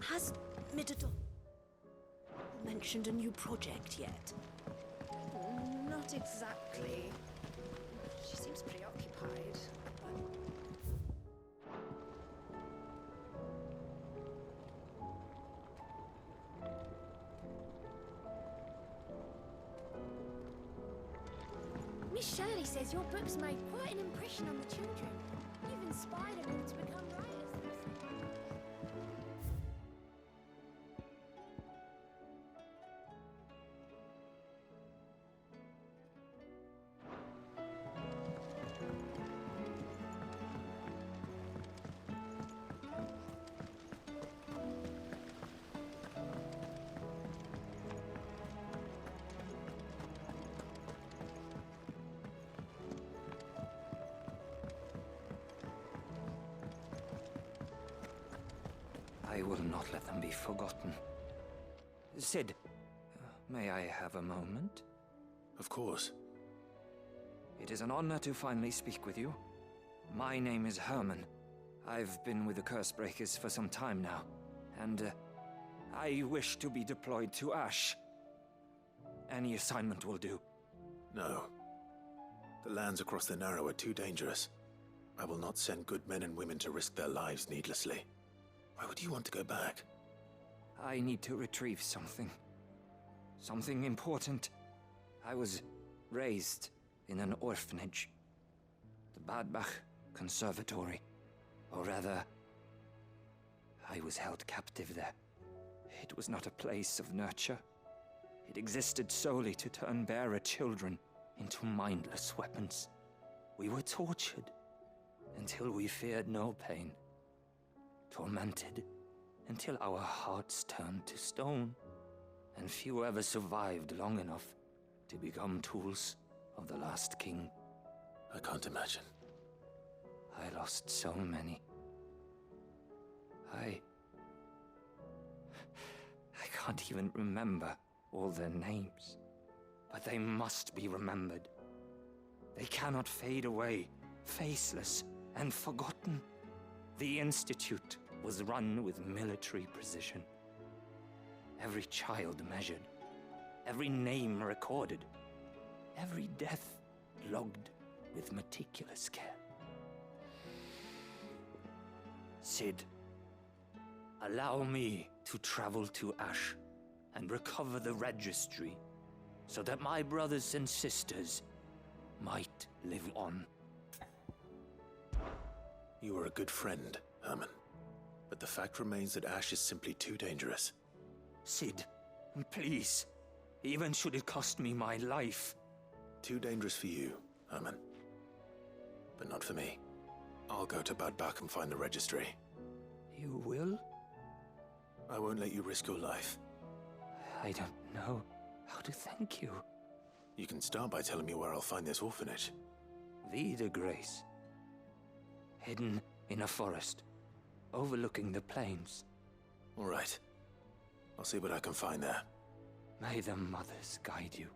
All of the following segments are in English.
Has Midador mentioned a new project yet? Not exactly. She seems preoccupied, but... Miss Shirley says your books made quite an impression on the children. You've inspired them to become writers themselves. I will not let them be forgotten. Sid, may I have a moment? Of course. It is an honor to finally speak with you. My name is Herman. I've been with the Cursebreakers for some time now, and I wish to be deployed to Ash. Any assignment will do. No. The lands across the Narrow are too dangerous. I will not send good men and women to risk their lives needlessly. Why would you want to go back? I need to retrieve something. Something important. I was raised in an orphanage. The Badbach Conservatory. Or rather, I was held captive there. It was not a place of nurture. It existed solely to turn bearer children into mindless weapons. We were tortured until we feared no pain. Tormented until our hearts turned to stone, and few ever survived long enough to become tools of the last king. I can't imagine. I lost so many. I can't even remember all their names, but they must be remembered. They cannot fade away, faceless and forgotten. The Institute was run with military precision. Every child measured, every name recorded, every death logged with meticulous care. Sid, allow me to travel to Ash and recover the registry so that my brothers and sisters might live on. You are a good friend, Herman. But the fact remains that Ash is simply too dangerous. Sid, please. Even should it cost me my life. Too dangerous for you, Herman. But not for me. I'll go to Bad Bach and find the registry. You will? I won't let you risk your life. I don't know how to thank you. You can start by telling me where I'll find this orphanage. Vie de Grace. Hidden in a forest, overlooking the plains. All right. I'll see what I can find there. May the mothers guide you.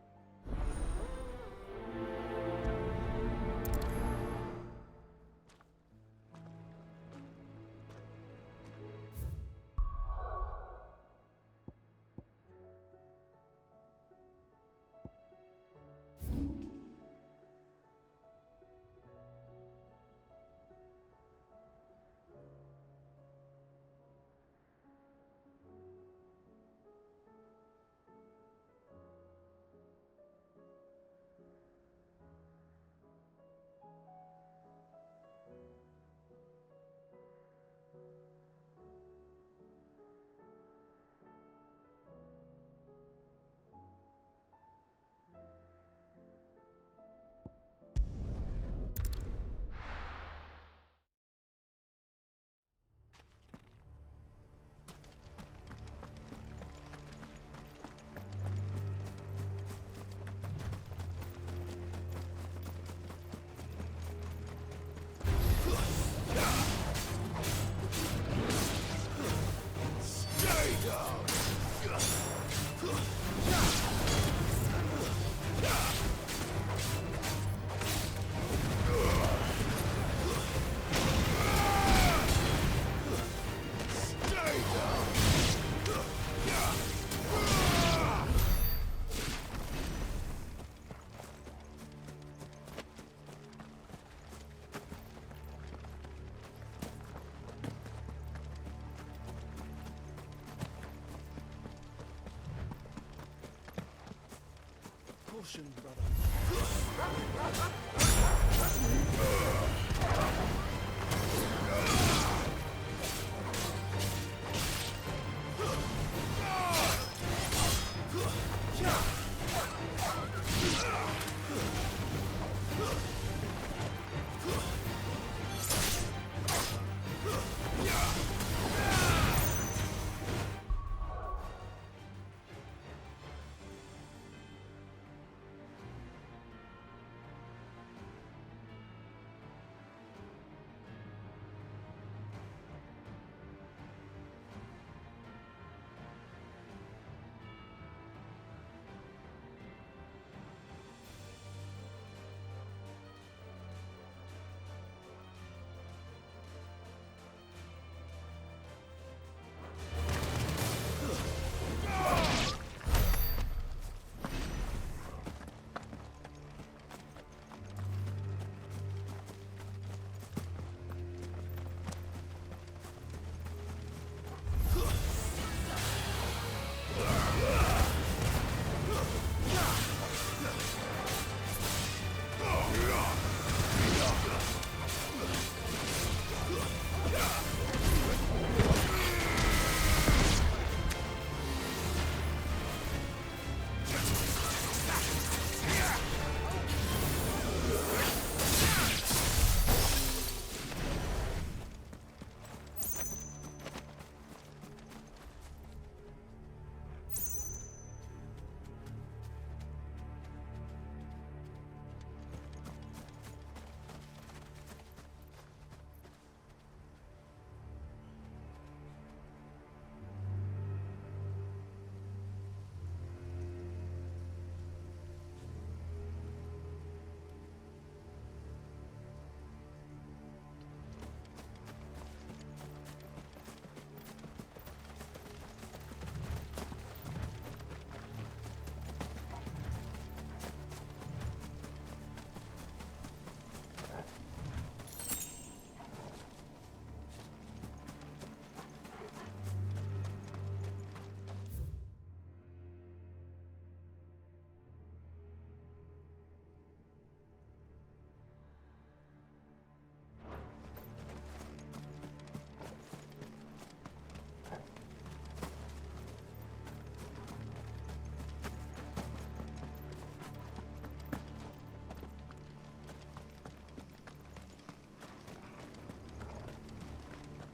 compulsion, brother.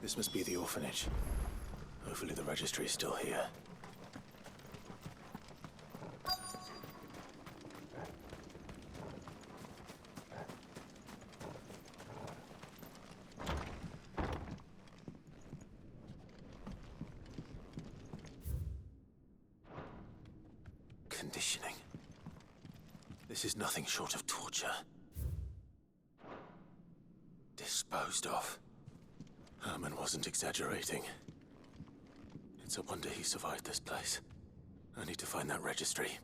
This must be the orphanage. Hopefully the registry is still here. Conditioning. This is nothing short of torture. Disposed of. Herman wasn't exaggerating. It's a wonder he survived this place. I need to find that registry.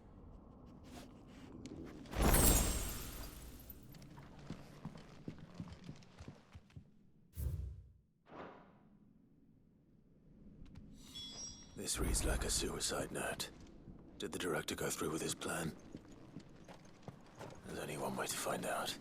This reads like a suicide note. Did the director go through with his plan? There's only one way to find out.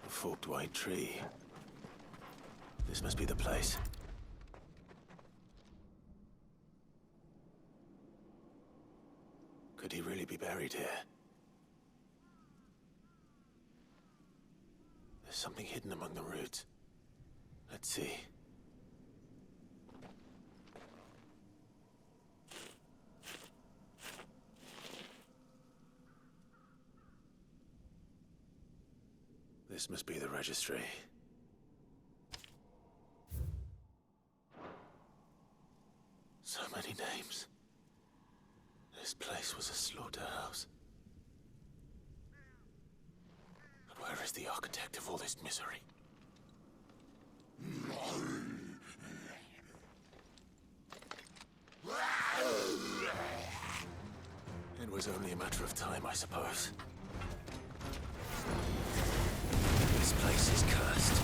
A forked white tree. This must be the place. Could he really be buried here? There's something hidden among the roots. Let's see. This must be the registry. So many names. This place was a slaughterhouse. But where is the architect of all this misery? It was only a matter of time, I suppose. This place is cursed.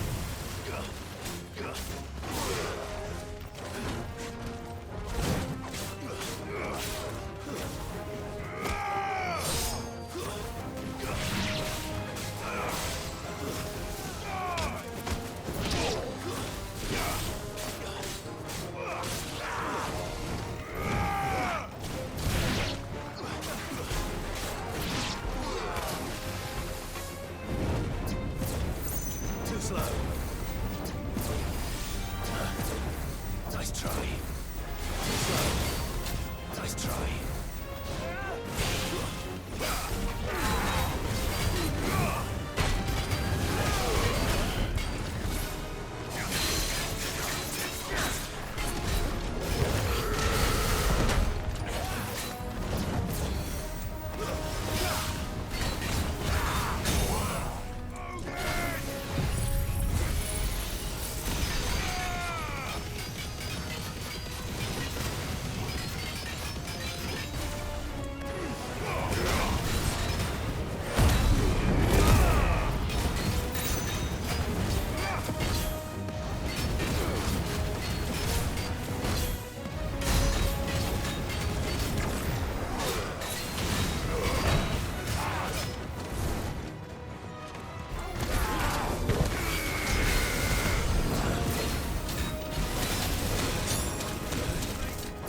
Too slow. Nice try. Too slow. Nice try.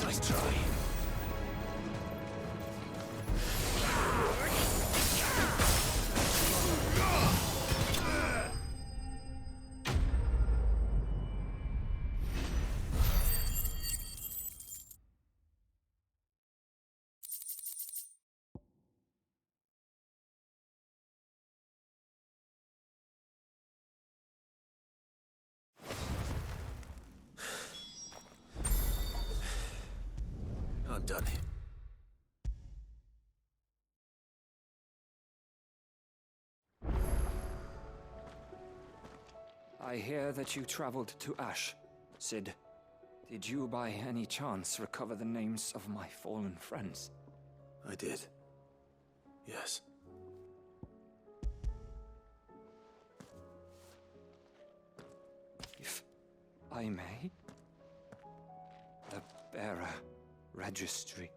Nice try. I'm done. I hear that you traveled to Ash, Sid. Did you by any chance recover the names of my fallen friends? I did. Yes. If I may? The bearer registry.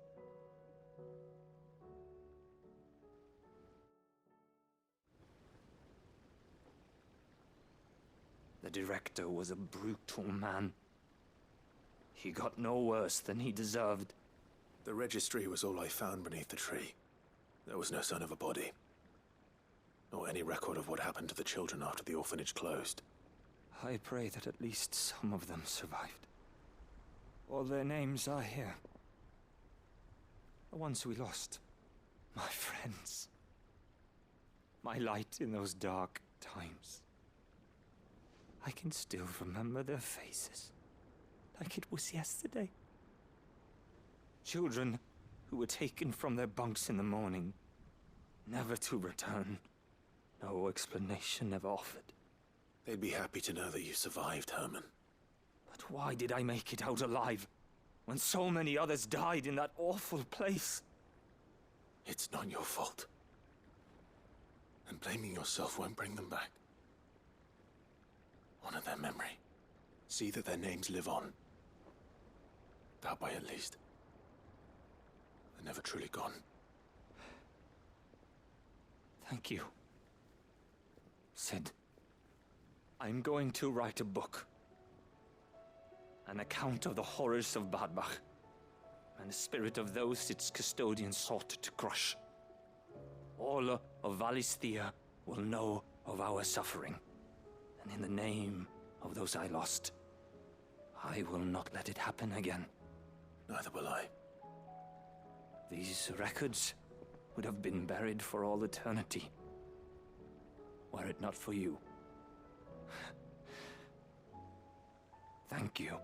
The director was a brutal man. He got no worse than he deserved. The registry was all I found beneath the tree. There was no sign of a body. Or any record of what happened to the children after the orphanage closed. I pray that at least some of them survived. All their names are here. The ones we lost. My friends. My light in those dark times. I can still remember their faces. Like it was yesterday. Children who were taken from their bunks in the morning, never to return. No explanation ever offered. They'd be happy to know that you survived, Herman. But why did I make it out alive, when so many others died in that awful place? It's not your fault. And blaming yourself won't bring them back. Honor their memory. See that their names live on. That way, at least. They're never truly gone. Thank you. Sid, I'm going to write a book. An account of the horrors of Badbach, and the spirit of those its custodians sought to crush. All of Valisthea will know of our suffering, and in the name of those I lost, I will not let it happen again. Neither will I. These records would have been buried for all eternity, were it not for you. Thank you.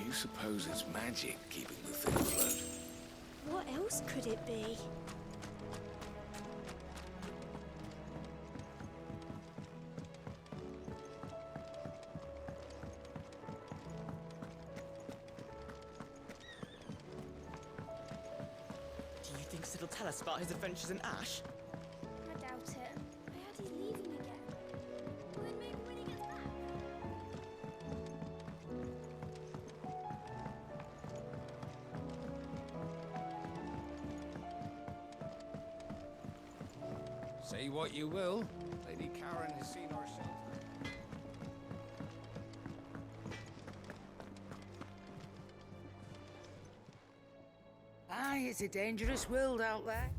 you suppose it's magic keeping the thing afloat? What else could it be? Do you think Sid will tell us about his adventures in Ash? I doubt it. I heard he's leaving again. Well, then maybe when he gets back. Say what you will, Lady Karen has seen our shelter. Aye, it's a dangerous world out there.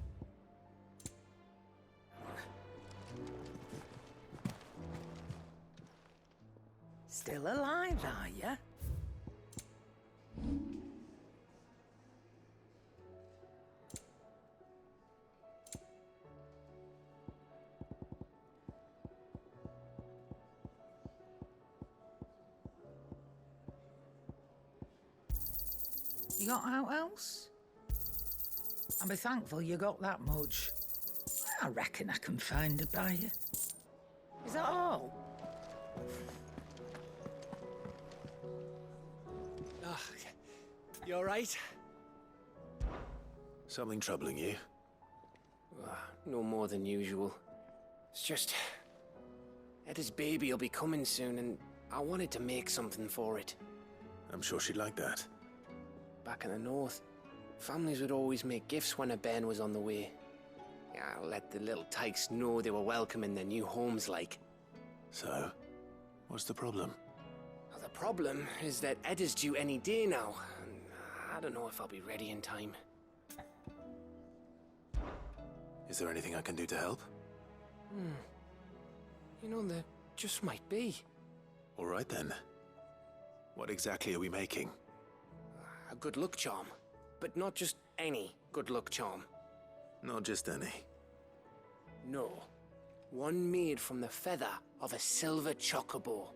Still alive, are ya? You got out else? I'll be thankful you got that much. I reckon I can find a buyer. Is that all? Ah, you alright? Something troubling you? No more than usual. It's just... Eda's baby will be coming soon, and I wanted to make something for it. I'm sure she'd like that. Back in the north, families would always make gifts when a bairn was on the way. Yeah, let the little tykes know they were welcome in their new homes, like. So, what's the problem? Well, the problem is that Eda's due any day now, and I don't know if I'll be ready in time. Is there anything I can do to help? You know, there just might be. All right then. What exactly are we making? A good luck charm. But not just any good luck charm. Not just any. No. One made from the feather of a silver chocobo.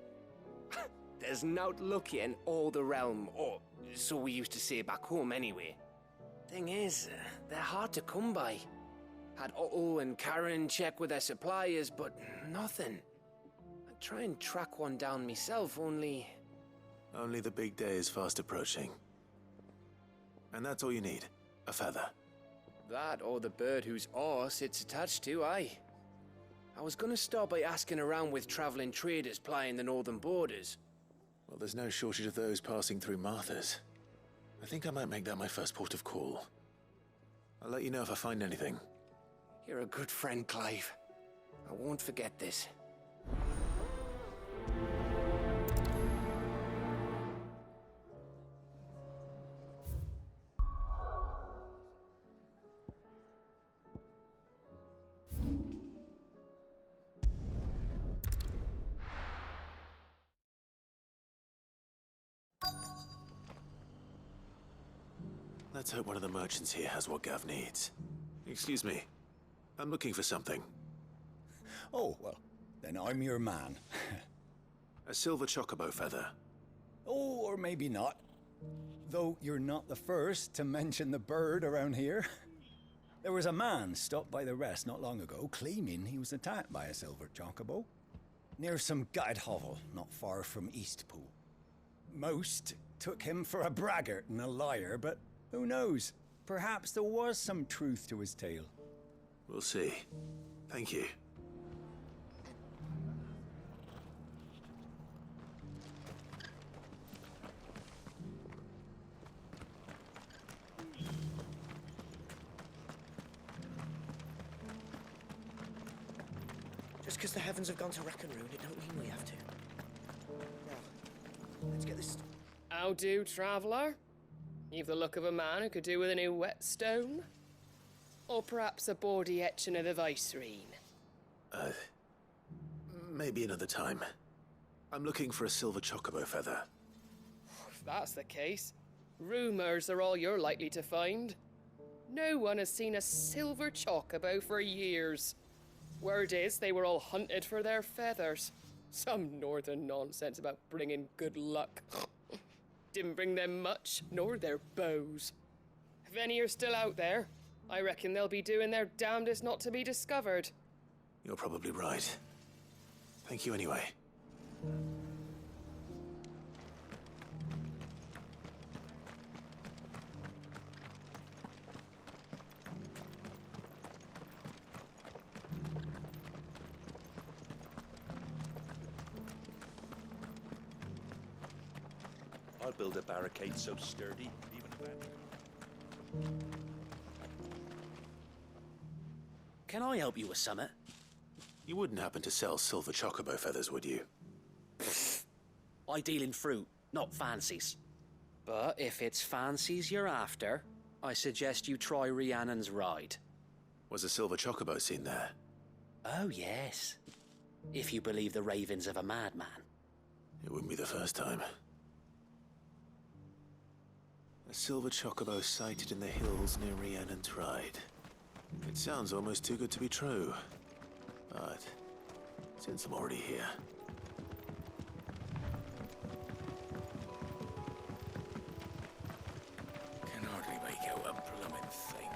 There's naught lucky in all the realm, or so we used to say back home anyway. Thing is, they're hard to come by. Had Otto and Karen check with their suppliers, but nothing. I'd try and track one down myself, only... Only the big day is fast approaching. And that's all you need, a feather. That or the bird whose horse it's attached to, aye. I was gonna start by asking around with traveling traders plying the northern borders. Well, there's no shortage of those passing through Martha's. I think I might make that my first port of call. I'll let you know if I find anything. You're a good friend, Clive. I won't forget this. Let's hope one of the merchants here has what Gav needs. Excuse me. I'm looking for something. Oh, well, then I'm your man. A silver chocobo feather. Oh, or maybe not. Though you're not the first to mention the bird around here. There was a man stopped by the rest not long ago claiming he was attacked by a silver chocobo near some gutted hovel not far from Eastpool. Most took him for a braggart and a liar, but who knows? Perhaps there was some truth to his tale. We'll see. Thank you. Just because the heavens have gone to wreck and ruin, it don't mean we have to. Now, let's get this... How do, traveller? You've the look of a man who could do with a new whetstone. Or perhaps a bawdy etching of the Vicereine. Maybe another time. I'm looking for a silver chocobo feather. If that's the case, rumours are all you're likely to find. No one has seen a silver chocobo for years. Word is they were all hunted for their feathers. Some northern nonsense about bringing good luck. didn't bring them much, nor their bows. If any are still out there, I reckon they'll be doing their damnedest not to be discovered. You're probably right. Thank you anyway. I'll build a barricade so sturdy, even a bad. Can I help you with summit? You wouldn't happen to sell silver chocobo feathers, would you? I deal in fruit, not fancies. But if it's fancies you're after, I suggest you try Rhiannon's ride. Was a silver chocobo seen there? Oh, yes. If you believe the ravings of a madman. It wouldn't be the first time. A silver chocobo sighted in the hills near Rhiannon's Ride. It sounds almost too good to be true. But since I'm already here... Can hardly make out a blooming thing.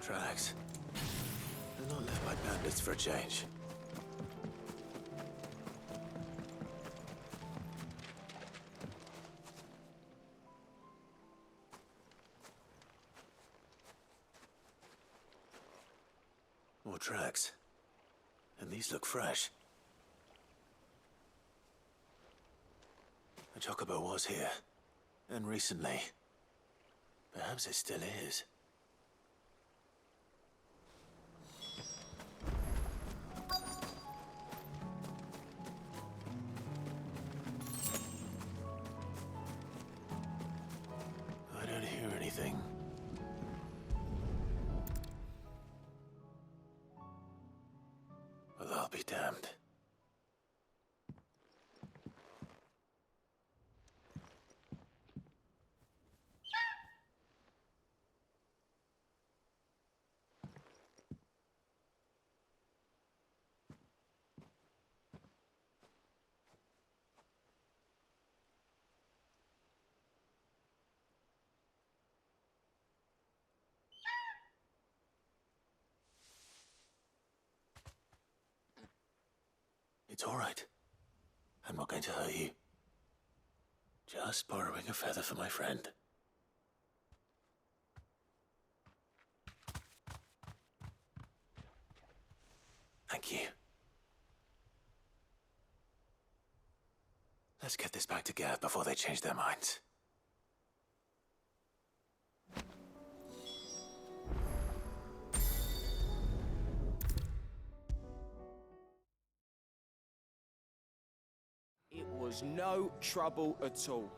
Tracks. They're not left by bandits for a change. More tracks. And these look fresh. The chocobo was here. And recently. Perhaps it still is. I don't hear anything. Well, I'll be damned. It's all right. I'm not going to hurt you. Just borrowing a feather for my friend. Thank you. Let's get this back to Gav before they change their minds. It was no trouble at all.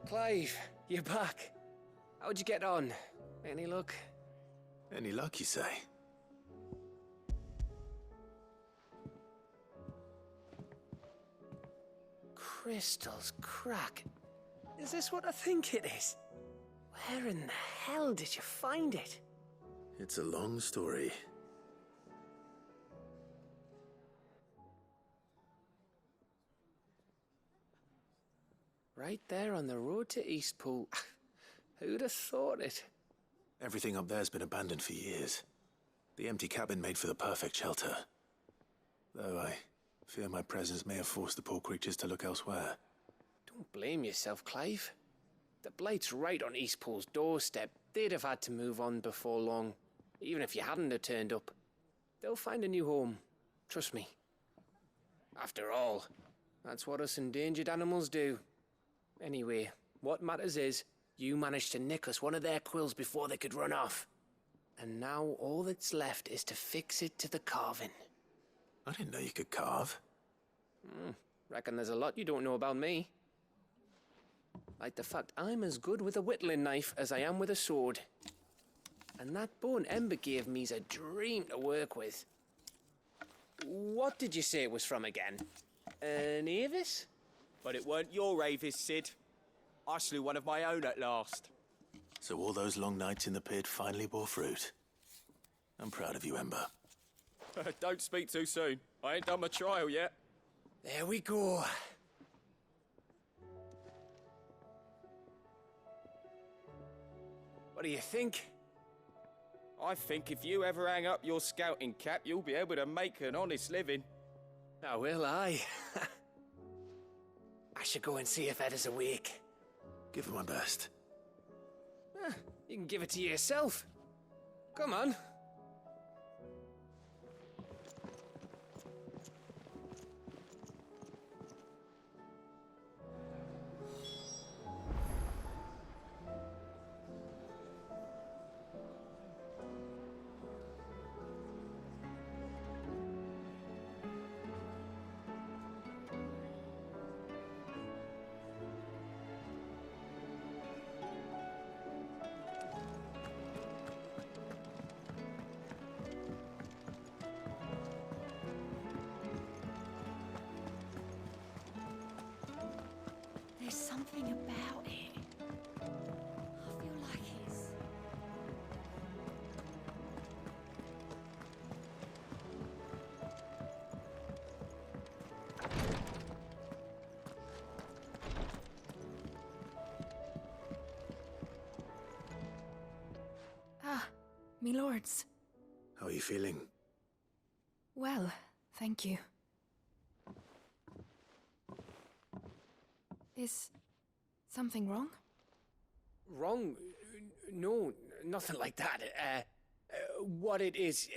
Clive, you're back. How'd you get on? Any luck? Any luck, you say? Crystal's crack. Is this what I think it is? Where in the hell did you find it? It's a long story. Right there on the road to Eastpool. Who'd have thought it? Everything up there's been abandoned for years. The empty cabin made for the perfect shelter. Though I fear my presence may have forced the poor creatures to look elsewhere. Don't blame yourself, Clive. The Blight's right on Eastpool's doorstep. They'd have had to move on before long, even if you hadn't have turned up. They'll find a new home. Trust me. After all, that's what us endangered animals do. Anyway, what matters is, you managed to nick us one of their quills before they could run off. And now all that's left is to fix it to the carving. I didn't know you could carve. Reckon there's a lot you don't know about me. Like the fact I'm as good with a whittling knife as I am with a sword. And that bone Ember gave me's a dream to work with. What did you say it was from again? An Avis? But it weren't your Avis, Sid. I slew one of my own at last. So all those long nights in the pit finally bore fruit. I'm proud of you, Ember. Don't speak too soon. I ain't done my trial yet. There we go. What do you think? I think if you ever hang up your scouting cap, you'll be able to make an honest living. Now will I? I should go and see if Ed is awake. Give it my best. You can give it to yourself. Come on. There's something about it. I feel like it's... me lords. How are you feeling? Well, thank you. Is something wrong? Wrong? No, nothing like that. What it is,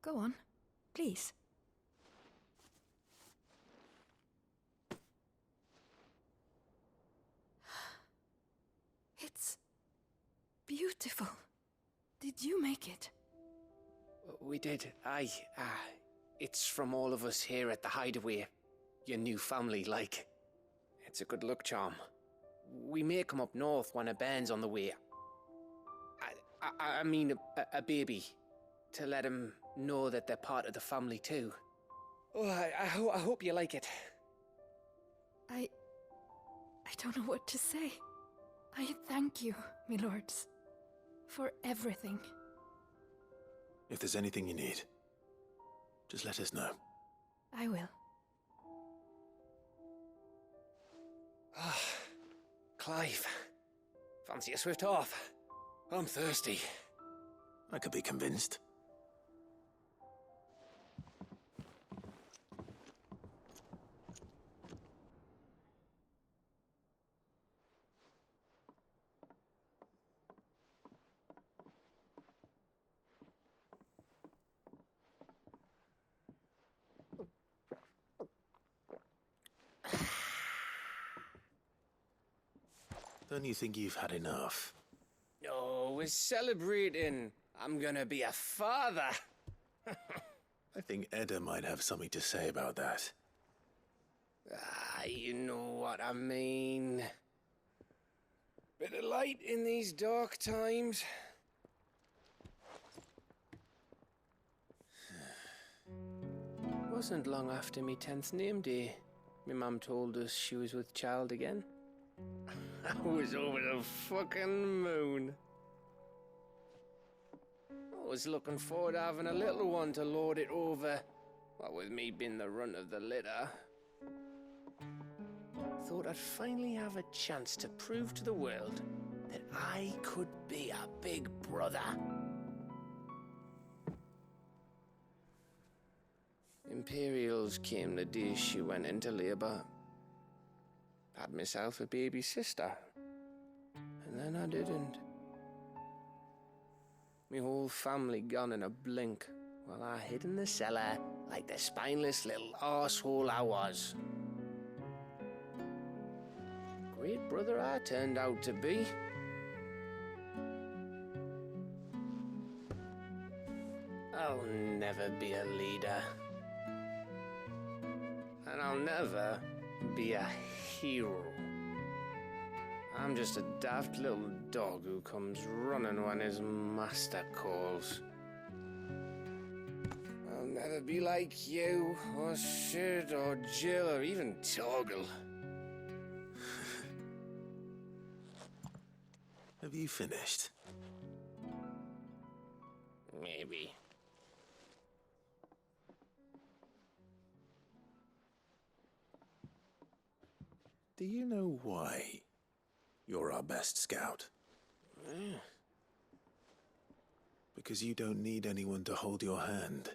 Go on, please. It's beautiful. Did you make it? We did. Aye. It's from all of us here at the Hideaway. Your new family, like. It's a good luck charm. We may come up north when a band's on the way. I mean a baby. To let him know that they're part of the family too. Oh, I hope you like it. I don't know what to say. I thank you, me lords, for everything. If there's anything you need, just let us know. I will. Clive, fancy a swift off? I'm thirsty. I could be convinced. Don't you think you've had enough? No, we're celebrating. I'm gonna be a father. I think Edda might have something to say about that. You know what I mean. Bit of light in these dark times. Wasn't long after me 10th name day, my mum told us she was with child again. I was over the fucking moon. I was looking forward to having a little one to lord it over, what with me being the runt of the litter. Thought I'd finally have a chance to prove to the world that I could be a big brother. Imperials came the day she went into labour. Had myself a baby sister. And then I didn't. My whole family gone in a blink, while I hid in the cellar like the spineless little arsehole I was. Great brother I turned out to be. I'll never be a leader. And I'll never be a hero. I'm just a daft little dog who comes running when his master calls. I'll never be like you, or Sid, or Jill, or even Torgal. Have you finished? Maybe. Do you know why you're our best scout? Because you don't need anyone to hold your hand.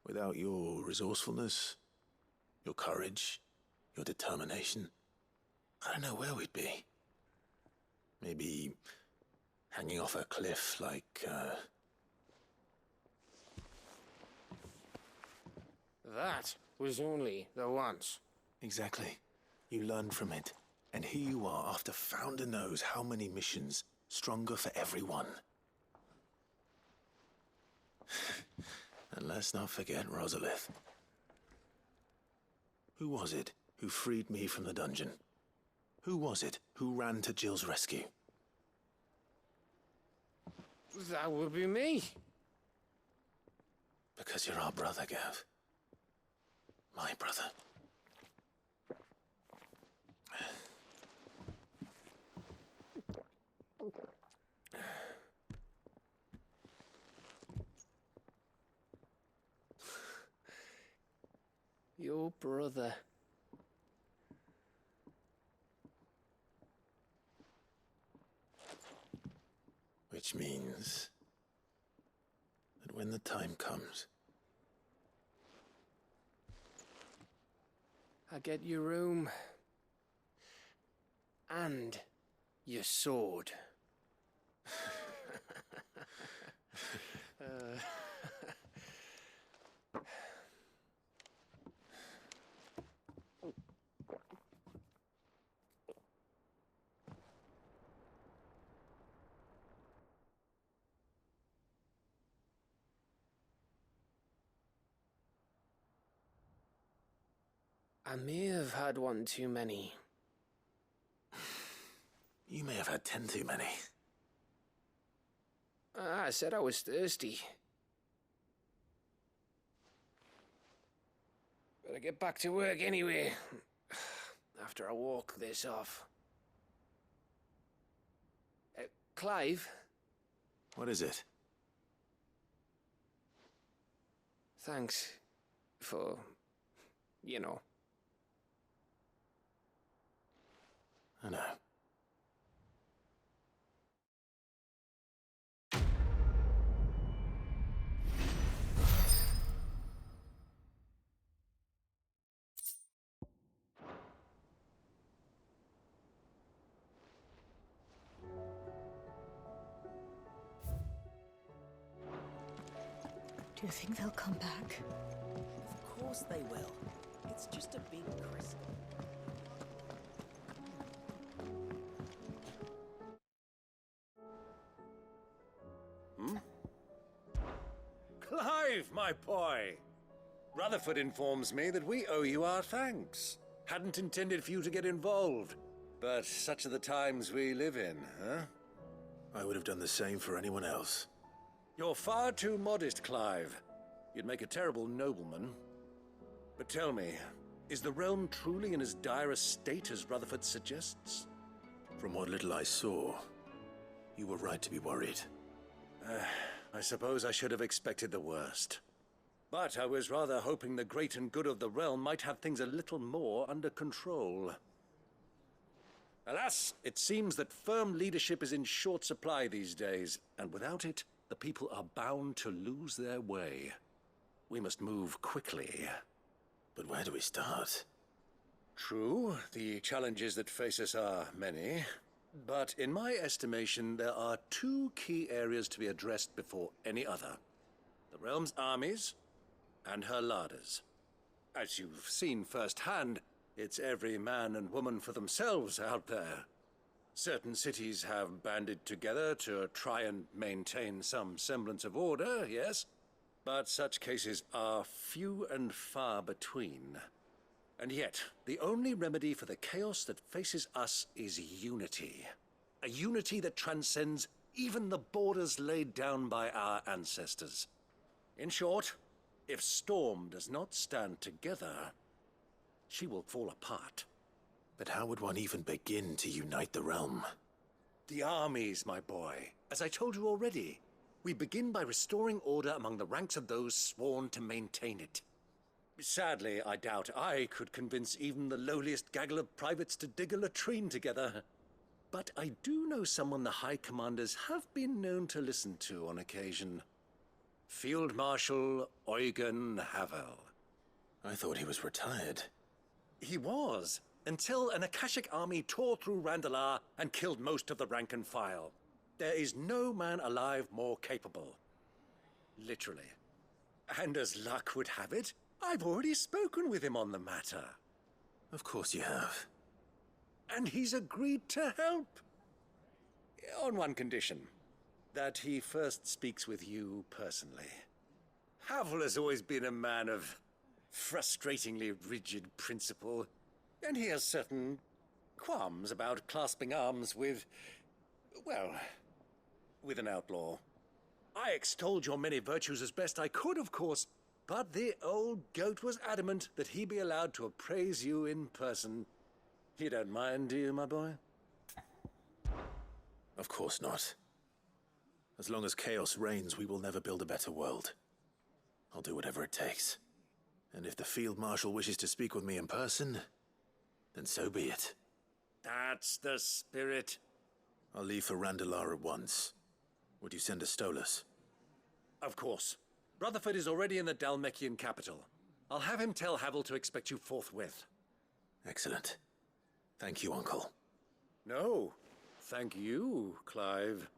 Without your resourcefulness, your courage, your determination, I don't know where we'd be. Maybe hanging off a cliff like, That was only the once. Exactly. You learn from it. And here you are after Founder knows how many missions, stronger for everyone. And let's not forget Rosalith. Who was it who freed me from the dungeon? Who was it who ran to Jill's rescue? That would be me. Because you're our brother, Gav. My brother. Your brother. Which means that when the time comes, I get your room and your sword. I may have had one too many. you may have had 10 too many. I said I was thirsty. Better get back to work anyway, after I walk this off. Clive? What is it? Thanks for, you know. I know. Do you think they'll come back? Of course they will. It's just a big crystal. Clive, my boy! Rutherford informs me that we owe you our thanks. Hadn't intended for you to get involved, but such are the times we live in, huh? I would have done the same for anyone else. You're far too modest, Clive. You'd make a terrible nobleman. But tell me, is the realm truly in as dire a state as Rutherford suggests? From what little I saw, you were right to be worried. I suppose I should have expected the worst. But I was rather hoping the great and good of the realm might have things a little more under control. Alas, it seems that firm leadership is in short supply these days, and without it, the people are bound to lose their way. We must move quickly. But where do we start? True, the challenges that face us are many. But in my estimation, there are two key areas to be addressed before any other. The realm's armies and her larders. As you've seen firsthand, it's every man and woman for themselves out there. Certain cities have banded together to try and maintain some semblance of order, yes, but such cases are few and far between. And yet, the only remedy for the chaos that faces us is unity. A unity that transcends even the borders laid down by our ancestors. In short, if Storm does not stand together, she will fall apart. But how would one even begin to unite the realm? The armies, my boy. As I told you already, we begin by restoring order among the ranks of those sworn to maintain it. Sadly, I doubt I could convince even the lowliest gaggle of privates to dig a latrine together. But I do know someone the High Commanders have been known to listen to on occasion. Field Marshal Eugen Havel. I thought he was retired. He was, until an Akashic army tore through Randalar and killed most of the rank and file. There is no man alive more capable. Literally. And as luck would have it, I've already spoken with him on the matter. Of course you have. And he's agreed to help. On one condition. That he first speaks with you personally. Havel has always been a man of frustratingly rigid principle, and he has certain qualms about clasping arms with, well, with an outlaw. I extolled your many virtues as best I could, of course, but the old goat was adamant that he be allowed to appraise you in person. You don't mind, do you, my boy? Of course not. As long as chaos reigns, we will never build a better world. I'll do whatever it takes. And if the Field Marshal wishes to speak with me in person, then so be it. That's the spirit. I'll leave for Randalar at once. Would you send a Stolas? Of course. Rutherford is already in the Dalmekian capital. I'll have him tell Havel to expect you forthwith. Excellent. Thank you, Uncle. No, thank you, Clive.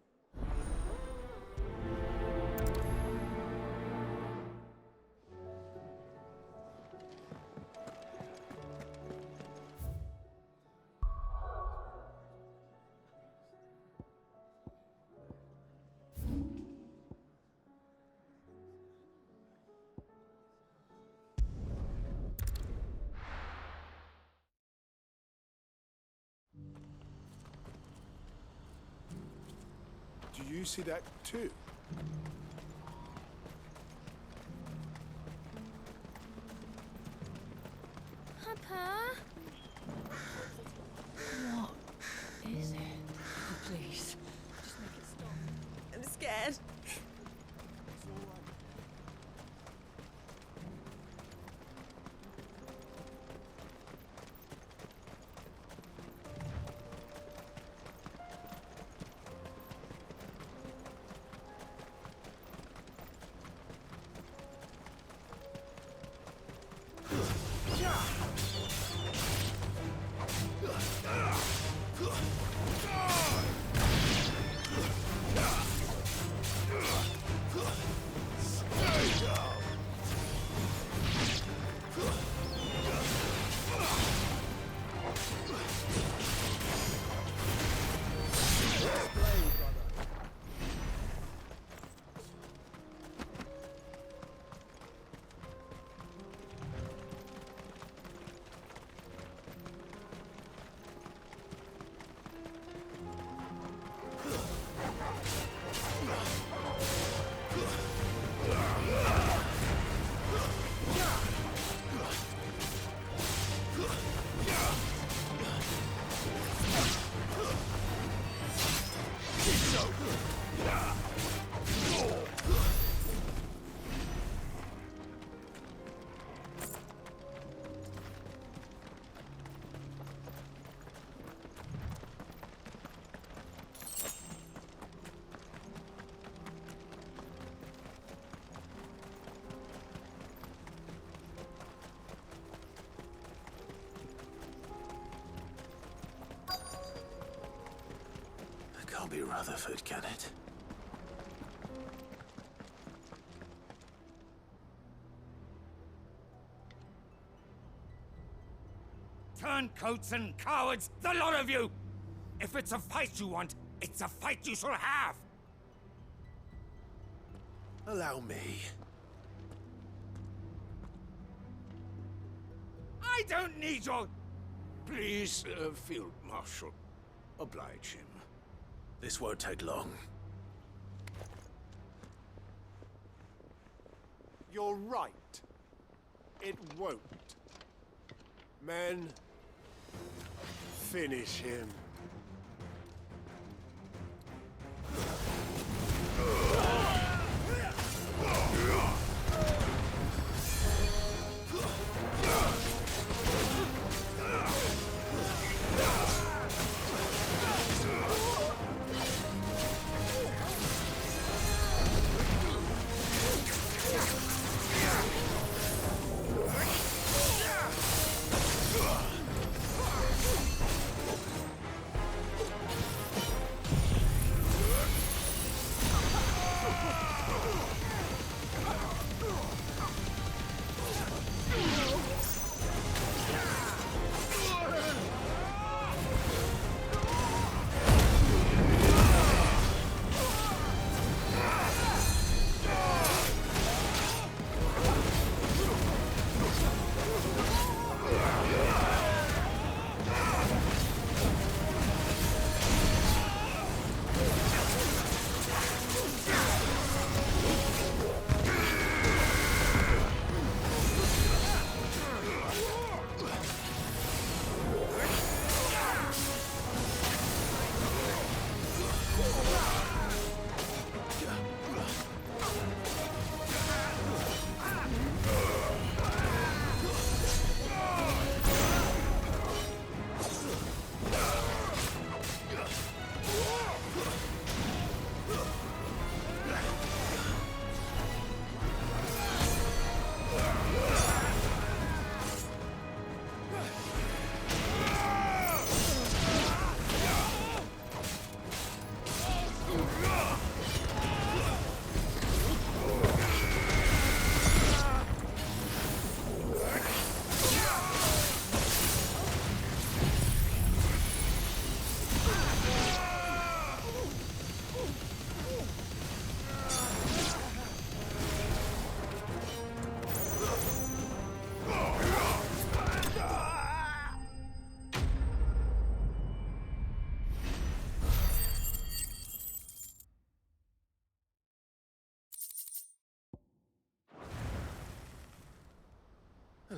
Do you see that too? Papa? What is it? Oh, please, just make it stop. I'm scared. Can't be Rutherford, can it? Turncoats and cowards, the lot of you! If it's a fight you want, it's a fight you shall have! Allow me. I don't need your... Please, Field Marshal, oblige him. This won't take long. You're right. It won't. Men, finish him.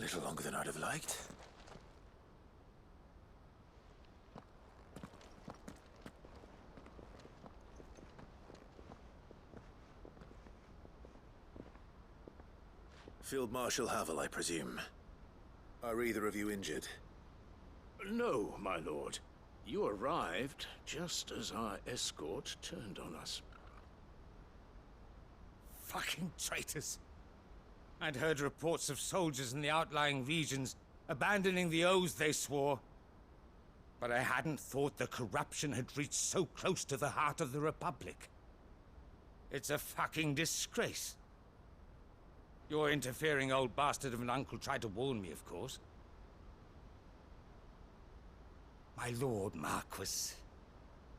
little longer than I'd have liked. Field Marshal Havel, I presume. Are either of you injured? No, my lord. You arrived just as our escort turned on us. Fucking traitors. I'd heard reports of soldiers in the outlying regions abandoning the oaths they swore. But I hadn't thought the corruption had reached so close to the heart of the Republic. It's a fucking disgrace. Your interfering old bastard of an uncle tried to warn me, of course. My lord Marquis.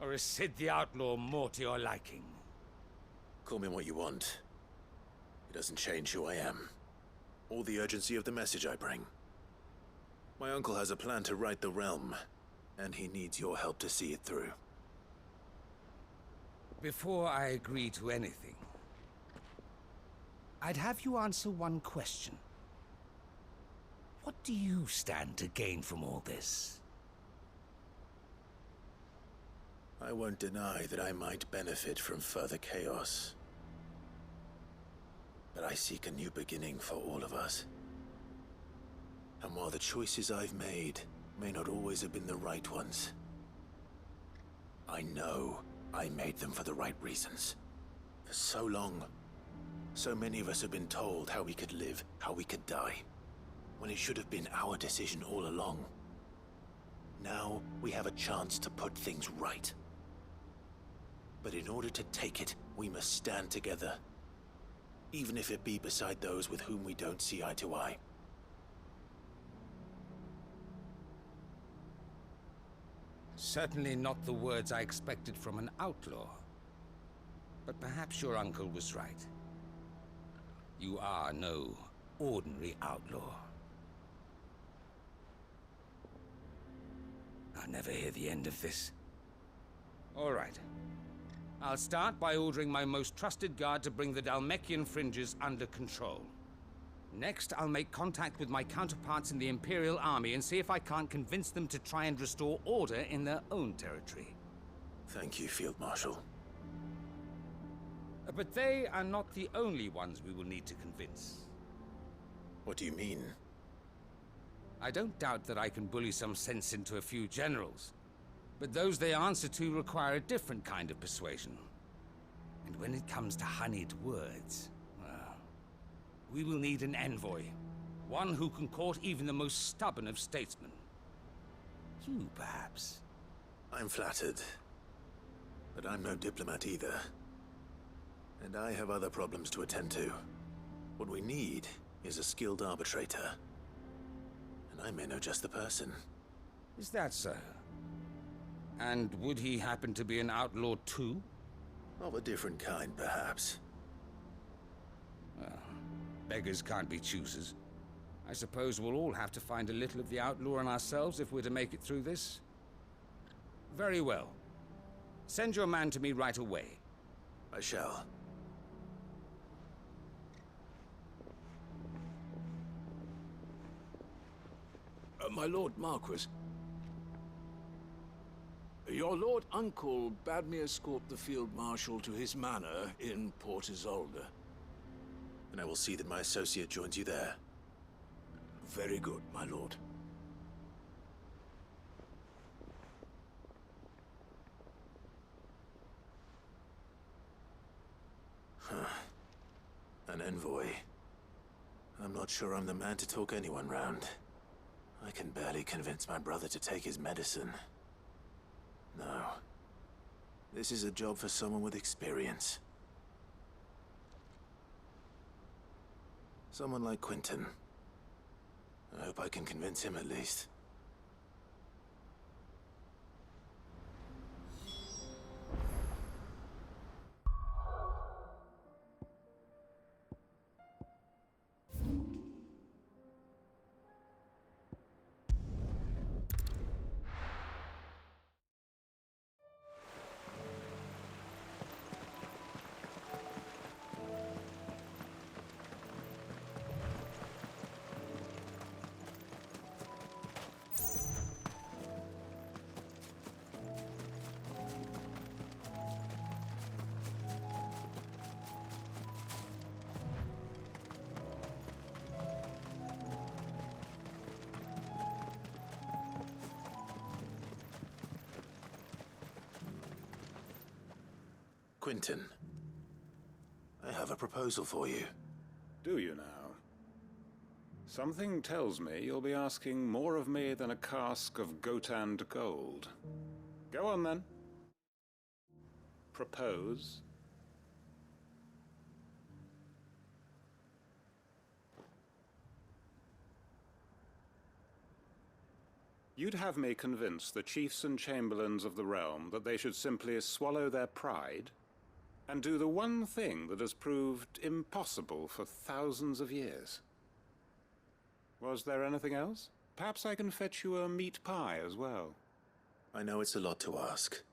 Or is Sid the Outlaw more to your liking? Call me what you want. It doesn't change who I am, or the urgency of the message I bring. My uncle has a plan to right the realm, and he needs your help to see it through. Before I agree to anything, I'd have you answer one question. What do you stand to gain from all this? I won't deny that I might benefit from further chaos. But I seek a new beginning for all of us. And while the choices I've made may not always have been the right ones, I know I made them for the right reasons. For so long, so many of us have been told how we could live, how we could die, when it should have been our decision all along. Now we have a chance to put things right. But in order to take it, we must stand together. Even if it be beside those with whom we don't see eye to eye. Certainly not the words I expected from an outlaw. But perhaps your uncle was right. You are no ordinary outlaw. I'll never hear the end of this. All right. I'll start by ordering my most trusted guard to bring the Dalmekian fringes under control. Next, I'll make contact with my counterparts in the Imperial Army and see if I can't convince them to try and restore order in their own territory. Thank you, Field Marshal. But they are not the only ones we will need to convince. What do you mean? I don't doubt that I can bully some sense into a few generals. But those they answer to require a different kind of persuasion. And when it comes to honeyed words, well, we will need an envoy. One who can court even the most stubborn of statesmen. You, perhaps. I'm flattered. But I'm no diplomat either. And I have other problems to attend to. What we need is a skilled arbitrator. And I may know just the person. Is that so? And would he happen to be an outlaw too? Of a different kind, perhaps. Well, beggars can't be choosers. I suppose we'll all have to find a little of the outlaw in ourselves if we're to make it through this. Very well. Send your man to me right away. I shall. My Lord Marquis. Your Lord Uncle bade me escort the Field Marshal to his manor in Port Isolde. And I will see that my associate joins you there. Very good, my lord. An envoy. I'm not sure I'm the man to talk anyone round. I can barely convince my brother to take his medicine. No. This is a job for someone with experience. Someone like Quentin. I hope I can convince him at least. Quentin, I have a proposal for you. Do you now? Something tells me you'll be asking more of me than a cask of Gotand gold. Go on, then. Propose. You'd have me convince the chiefs and chamberlains of the realm that they should simply swallow their pride and do the one thing that has proved impossible for thousands of years. Was there anything else? Perhaps I can fetch you a meat pie as well. I know it's a lot to ask,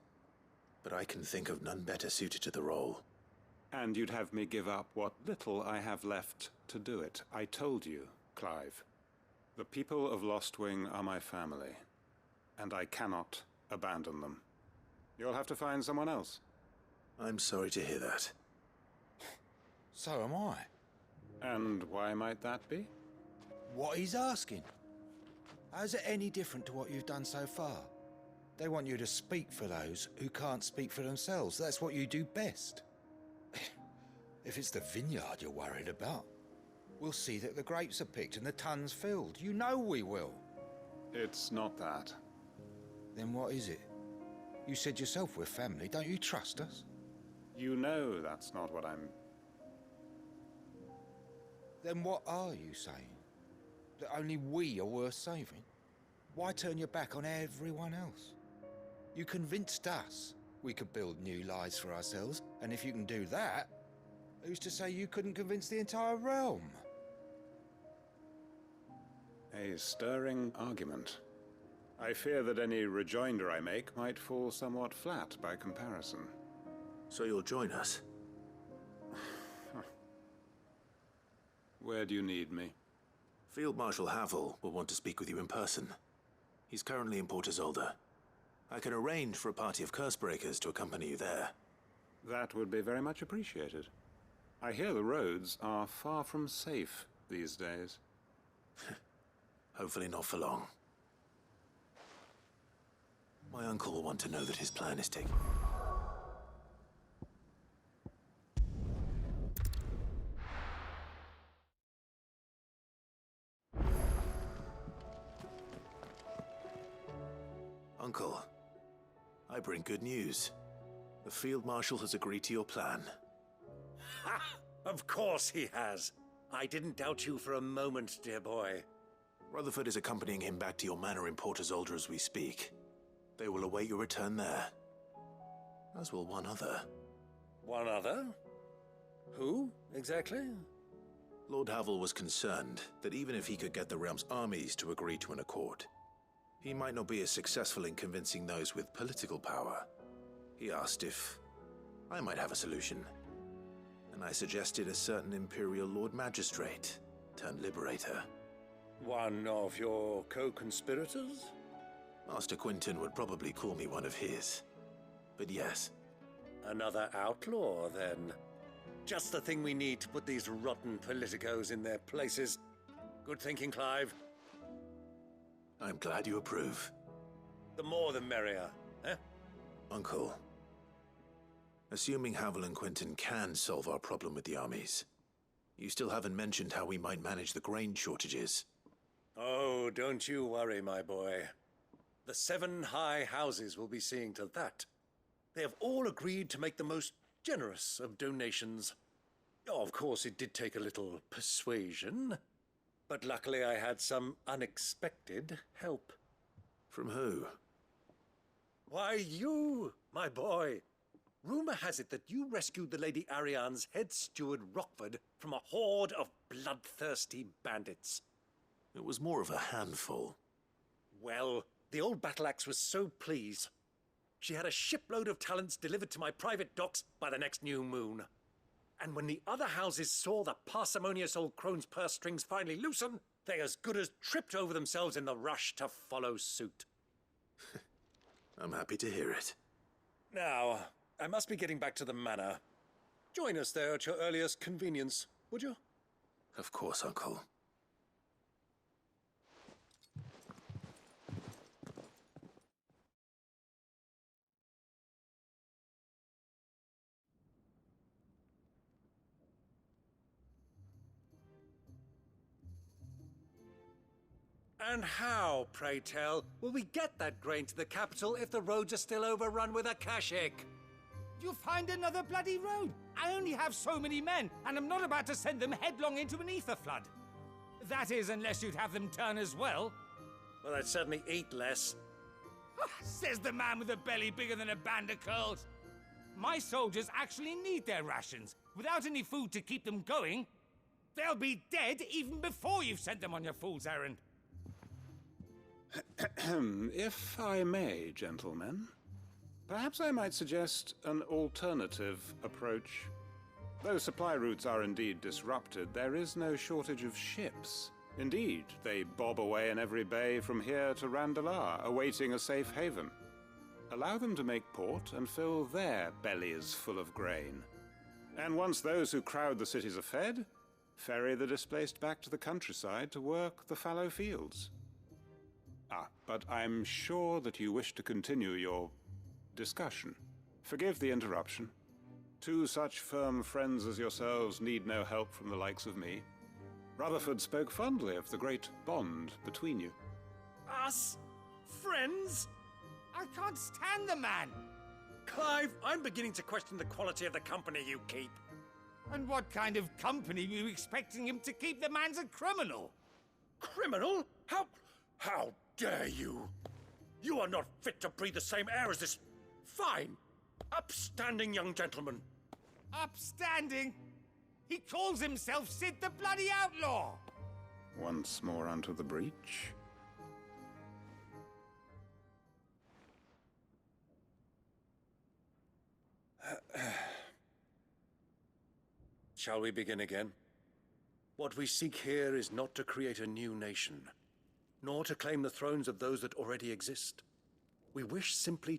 but I can think of none better suited to the role. And you'd have me give up what little I have left to do it. I told you, Clive. The people of Lostwing are my family, and I cannot abandon them. You'll have to find someone else. I'm sorry to hear that. So am I. And why might that be? What he's asking. How's it any different to what you've done so far? They want you to speak for those who can't speak for themselves. That's what you do best. If it's the vineyard you're worried about, we'll see that the grapes are picked and the tons filled. You know we will. It's not that. Then what is it? You said yourself we're family. Don't you trust us? You know that's not what I'm... Then what are you saying? That only we are worth saving? Why turn your back on everyone else? You convinced us we could build new lives for ourselves, and if you can do that, who's to say you couldn't convince the entire realm? A stirring argument. I fear that any rejoinder I make might fall somewhat flat by comparison. So you'll join us? Where do you need me? Field Marshal Havel will want to speak with you in person. He's currently in Port Isolde. I can arrange for a party of Cursebreakers to accompany you there. That would be very much appreciated. I hear the roads are far from safe these days. Hopefully not for long. My uncle will want to know that his plan is taking... Uncle, I bring good news. The Field Marshal has agreed to your plan. Ha! Of course he has. I didn't doubt you for a moment, dear boy. Rutherford is accompanying him back to your manor in Port Isolde as we speak. They will await your return there. As will one other. One other? Who, exactly? Lord Havel was concerned that even if he could get the realm's armies to agree to an accord, he might not be as successful in convincing those with political power. He asked if I might have a solution, and I suggested a certain Imperial Lord Magistrate turned Liberator. One of your co-conspirators? Master Quentin would probably call me one of his. But yes. Another outlaw, then. Just the thing we need to put these rotten politicos in their places. Good thinking, Clive. I'm glad you approve. The more the merrier, eh? Uncle, assuming Havel and Quentin can solve our problem with the armies, you still haven't mentioned how we might manage the grain shortages. Oh, don't you worry, my boy. The 7 high houses will be seeing to that. They have all agreed to make the most generous of donations. Oh, of course, it did take a little persuasion, but luckily I had some unexpected help. From who? Why, you, my boy. Rumor has it that you rescued the Lady Ariane's head steward Rockford from a horde of bloodthirsty bandits. It was more of a handful. Well, the old battle-axe was so pleased. She had a shipload of talents delivered to my private docks by the next new moon. And when the other houses saw the parsimonious old crone's purse strings finally loosen, they as good as tripped over themselves in the rush to follow suit. I'm happy to hear it. Now, I must be getting back to the manor. Join us there at your earliest convenience, would you? Of course, Uncle. And how, pray tell, will we get that grain to the capital if the roads are still overrun with akashic? You'll find another bloody road. I only have so many men, and I'm not about to send them headlong into an ether flood. That is, unless you'd have them turn as well. Well, I'd certainly eat less. Says the man with a belly bigger than a band of curls. My soldiers actually need their rations. Without any food to keep them going, they'll be dead even before you've sent them on your fool's errand. If I may, gentlemen, perhaps I might suggest an alternative approach. Though supply routes are indeed disrupted, there is no shortage of ships. Indeed, they bob away in every bay from here to Randalar, awaiting a safe haven. Allow them to make port and fill their bellies full of grain. And once those who crowd the cities are fed, ferry the displaced back to the countryside to work the fallow fields. But I'm sure that you wish to continue your discussion. Forgive the interruption. Two such firm friends as yourselves need no help from the likes of me. Rutherford spoke fondly of the great bond between you. Us? Friends? I can't stand the man! Clive, I'm beginning to question the quality of the company you keep. And what kind of company were you expecting him to keep? The man's a criminal! Criminal? How dare you? You are not fit to breathe the same air as this fine, upstanding young gentleman. Upstanding? He calls himself Sid the Bloody Outlaw! Once more onto the breach. Shall we begin again? What we seek here is not to create a new nation, nor to claim the thrones of those that already exist. We wish simply to